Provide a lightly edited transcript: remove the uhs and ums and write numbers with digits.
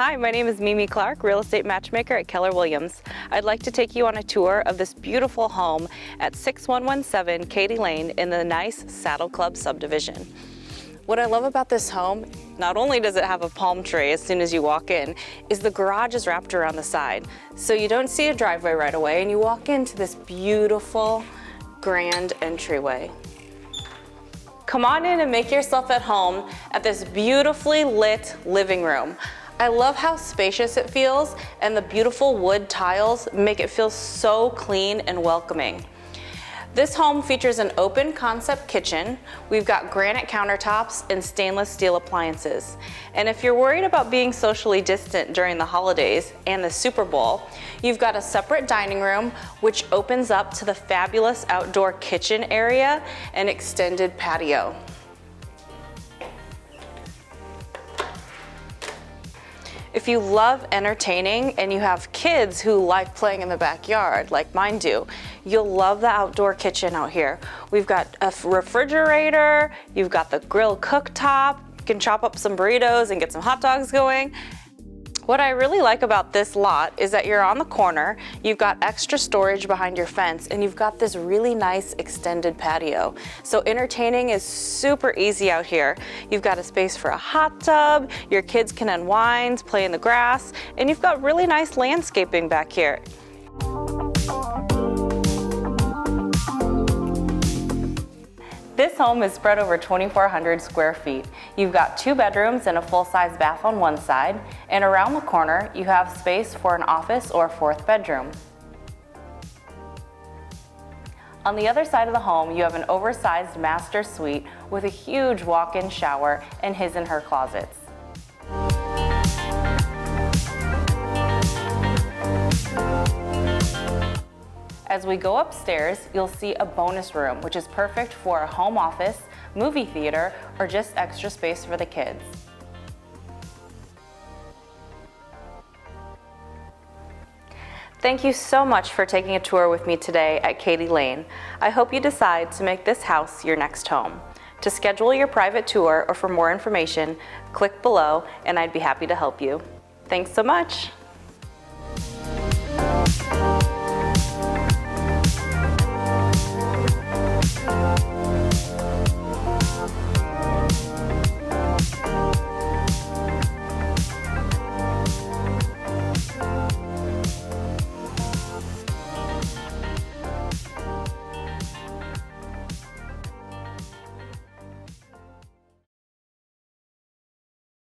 Hi, my name is Mimi Clark, real estate matchmaker at Keller Williams. I'd like to take you on a tour of this beautiful home at 6117 Katy Lane in the nice Saddle Club subdivision. What I love about this home, not only does it have a palm tree as soon as you walk in, is the garage is wrapped around the side. So you don't see a driveway right away and you walk into this beautiful grand entryway. Come on in and make yourself at home at this beautifully lit living room. I love how spacious it feels, and the beautiful wood tiles make it feel so clean and welcoming. This home features an open concept kitchen. We've got granite countertops and stainless steel appliances. And if you're worried about being socially distant during the holidays and the Super Bowl, you've got a separate dining room which opens up to the fabulous outdoor kitchen area and extended patio. If you love entertaining and you have kids who like playing in the backyard, like mine do, you'll love the outdoor kitchen out here. We've got a refrigerator, you've got the grill cooktop, you can chop up some burritos and get some hot dogs going. What I really like about this lot is that you're on the corner, you've got extra storage behind your fence, and you've got this really nice extended patio. So entertaining is super easy out here. You've got a space for a hot tub, your kids can unwind, play in the grass, and you've got really nice landscaping back here. This home is spread over 2,400 square feet. You've got 2 bedrooms and a full-size bath on one side, and around the corner you have space for an office or 4th bedroom. On the other side of the home, you have an oversized master suite with a huge walk-in shower and his and her closets. As we go upstairs, you'll see a bonus room, which is perfect for a home office, movie theater, or just extra space for the kids. Thank you so much for taking a tour with me today at Katy Lane. I hope you decide to make this house your next home. To schedule your private tour or for more information, click below and I'd be happy to help you. Thanks so much.